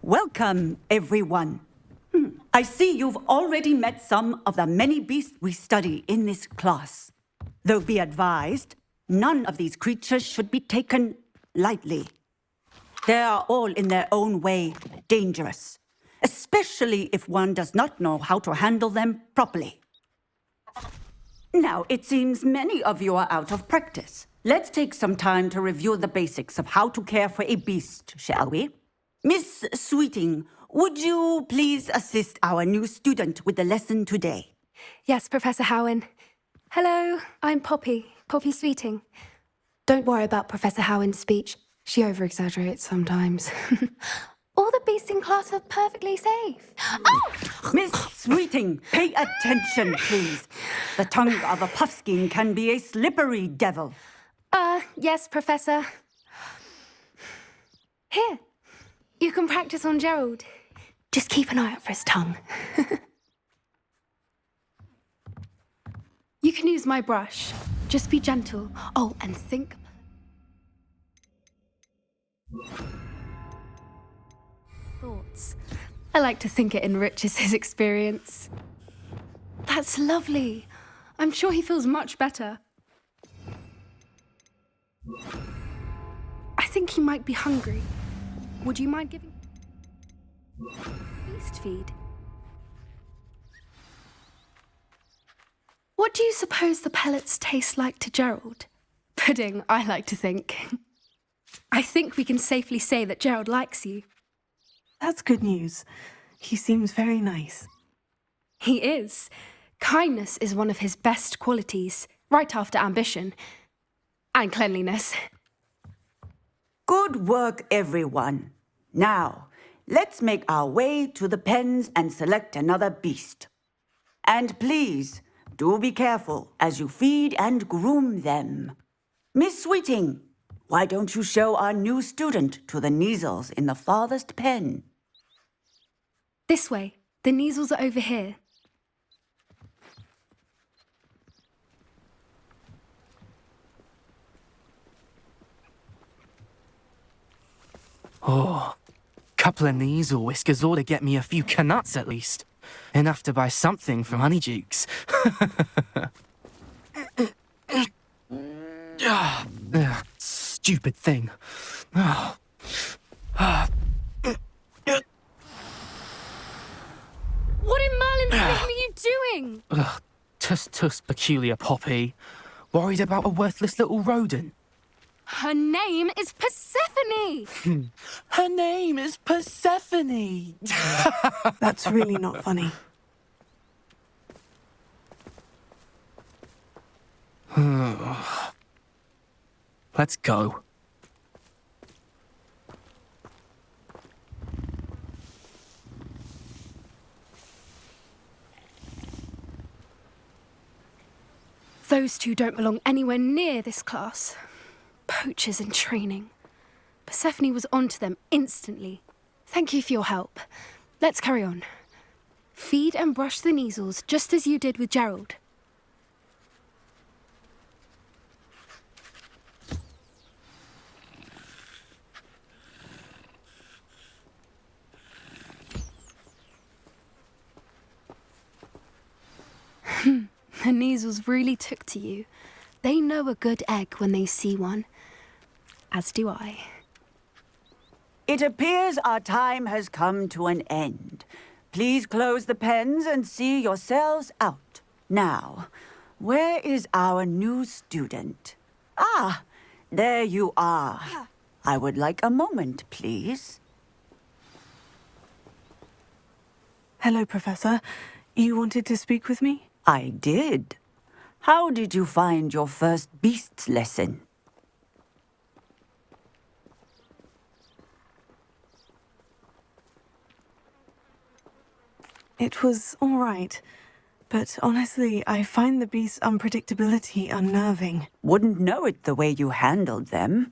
Welcome, everyone. I see you've already met some of the many beasts we study in this class. Though be advised, none of these creatures should be taken lightly. They are all in their own way dangerous, especially if one does not know how to handle them properly. Now, it seems many of you are out of practice. Let's take some time to review the basics of how to care for a beast, shall we? Miss Sweeting, would you please assist our new student with the lesson today? Yes, Professor Howen. Hello, I'm Poppy Sweeting. Don't worry about Professor Howen's speech. She over-exaggerates sometimes. All the beasts in class are perfectly safe. Oh! Miss Sweeting, pay attention, please. The tongue of a puffskein can be a slippery devil. Yes, Professor. Here, you can practice on Gerald. Just keep an eye out for his tongue. You can use my brush. Just be gentle. Oh, and think. Thoughts. I like to think it enriches his experience. That's lovely. I'm sure he feels much better. I think he might be hungry. Would you mind giving beast feed? What do you suppose the pellets taste like to Gerald? Pudding, I like to think. I think we can safely say that Gerald likes you. That's good news. He seems very nice. He is. Kindness is one of his best qualities, right after ambition. And cleanliness. Good work, everyone. Now, let's make our way to the pens and select another beast. And please, do be careful as you feed and groom them. Miss Sweeting, why don't you show our new student to the Neasels in the farthest pen? This way. The Neasels are over here. Oh, couple of Neasel whiskers ought to get me a few canuts at least. Enough to buy something from Honeydukes. Stupid thing. What in Merlin's name are you doing? Tuss, peculiar Poppy. Worried about a worthless little rodent. Her name is Persephone! Her name is Persephone! That's really not funny. Let's go. Those two don't belong anywhere near this class. Poachers in training. Persephone was onto them instantly. Thank you for your help. Let's carry on. Feed and brush the Neasels just as you did with Gerald. The Neasels really took to you. They know a good egg when they see one. As do I. It appears our time has come to an end. Please close the pens and see yourselves out. Now, where is our new student? Ah, there you are. I would like a moment, please. Hello, Professor. You wanted to speak with me? I did. How did you find your first beasts lesson? It was all right. But honestly, I find the beast's unpredictability unnerving. Wouldn't know it the way you handled them.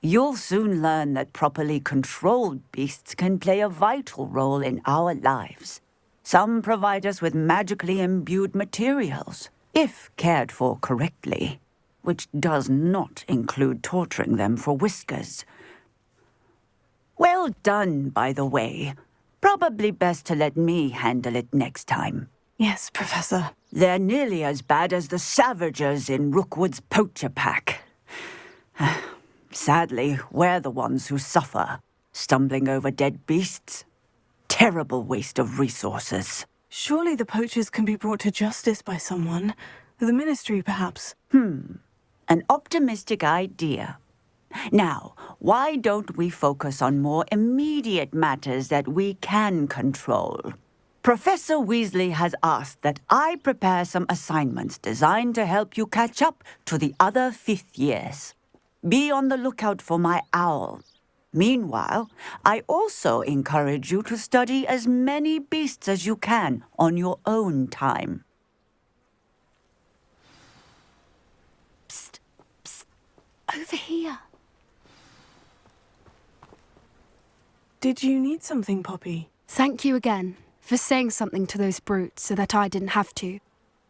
You'll soon learn that properly controlled beasts can play a vital role in our lives. Some provide us with magically imbued materials, if cared for correctly, which does not include torturing them for whiskers. Well Well done, by the way. Probably best to let me handle it next time. Yes, Professor. They're nearly as bad as the Savagers in Rookwood's poacher pack. Sadly, we're the ones who suffer, stumbling over dead beasts. Terrible waste of resources. Surely the poachers can be brought to justice by someone. The Ministry, perhaps. An optimistic idea. Now, why don't we focus on more immediate matters that we can control? Professor Weasley has asked that I prepare some assignments designed to help you catch up to the other fifth years. Be on the lookout for my owl. Meanwhile, I also encourage you to study as many beasts as you can on your own time. Psst, psst. Over here. Did you need something, Poppy? Thank you again for saying something to those brutes so that I didn't have to.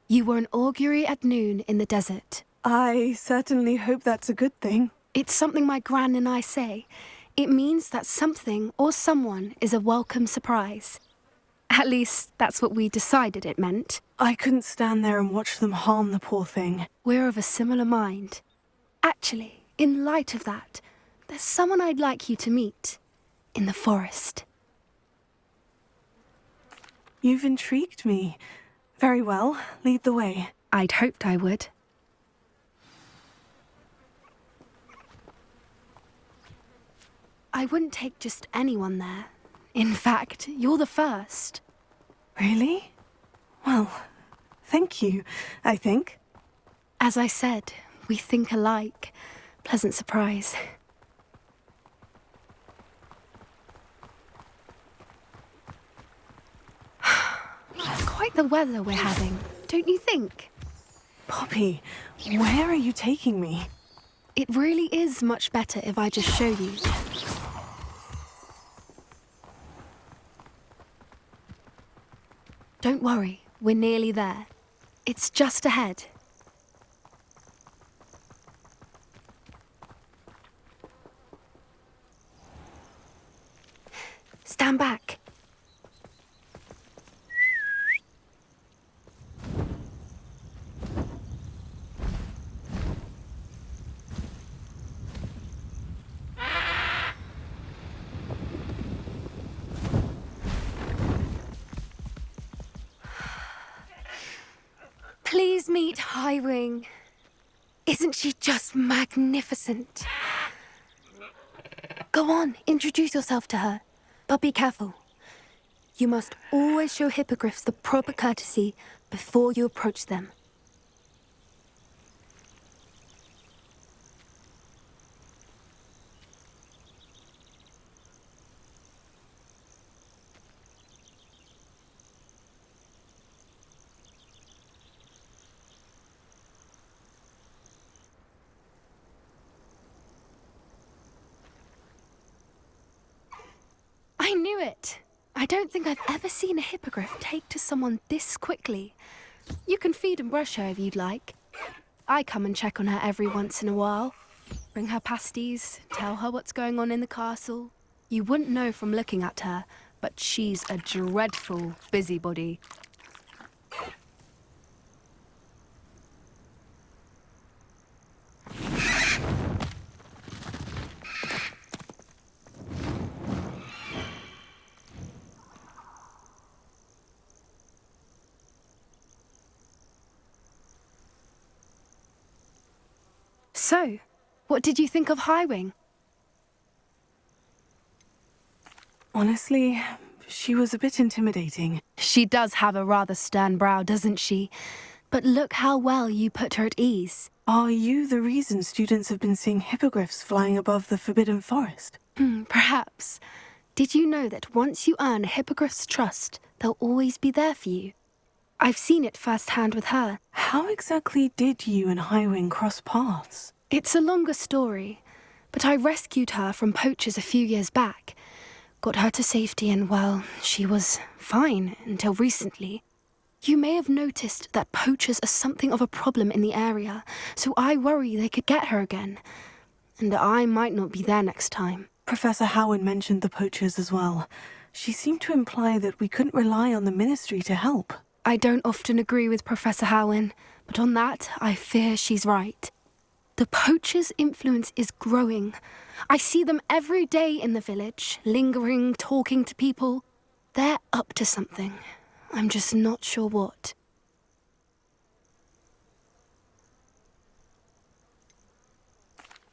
You were an augury at noon in the desert. I certainly hope that's a good thing. It's something my gran and I say. It means that something or someone is a welcome surprise. At least, that's what we decided it meant. I couldn't stand there and watch them harm the poor thing. We're of a similar mind. Actually, in light of that, there's someone I'd like you to meet. In the forest. You've intrigued me. Very well, lead the way. I'd hoped I would. I wouldn't take just anyone there. In fact, you're the first. Really? Well, thank you, I think. As I said, we think alike. Pleasant surprise. Quite the weather we're having, don't you think? Poppy, where are you taking me? It really is much better if I just show you. Don't worry, we're nearly there. It's just ahead. Stand back. Please meet Highwing. Isn't she just magnificent? Go on, introduce yourself to her. But be careful. You must always show hippogriffs the proper courtesy before you approach them. I knew it! I don't think I've ever seen a hippogriff take to someone this quickly. You can feed and brush her if you'd like. I come and check on her every once in a while. Bring her pasties, tell her what's going on in the castle. You wouldn't know from looking at her, but she's a dreadful busybody. So, what did you think of Highwing? Honestly, she was a bit intimidating. She does have a rather stern brow, doesn't she? But look how well you put her at ease. Are you the reason students have been seeing hippogriffs flying above the Forbidden Forest? Perhaps. Did you know that once you earn a hippogriff's trust, they'll always be there for you? I've seen it firsthand with her. How exactly did you and Highwing cross paths? It's a longer story, but I rescued her from poachers a few years back. Got her to safety and, well, she was fine until recently. You may have noticed that poachers are something of a problem in the area, so I worry they could get her again. And I might not be there next time. Professor Howard mentioned the poachers as well. She seemed to imply that we couldn't rely on the Ministry to help. I don't often agree with Professor Howin, but on that, I fear she's right. The poachers' influence is growing. I see them every day in the village, lingering, talking to people. They're up to something. I'm just not sure what.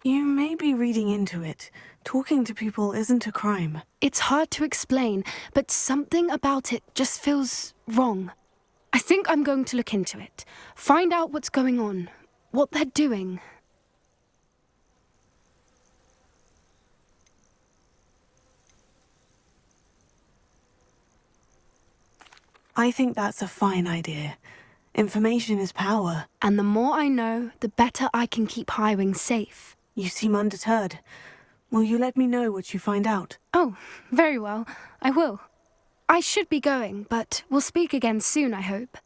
You may be reading into it. Talking to people isn't a crime. It's hard to explain, but something about it just feels wrong. I think I'm going to look into it, find out what's going on, what they're doing. I think that's a fine idea. Information is power. And the more I know, the better I can keep Highwing safe. You seem undeterred. Will you let me know what you find out? Oh, very well. I will. I should be going, but we'll speak again soon, I hope.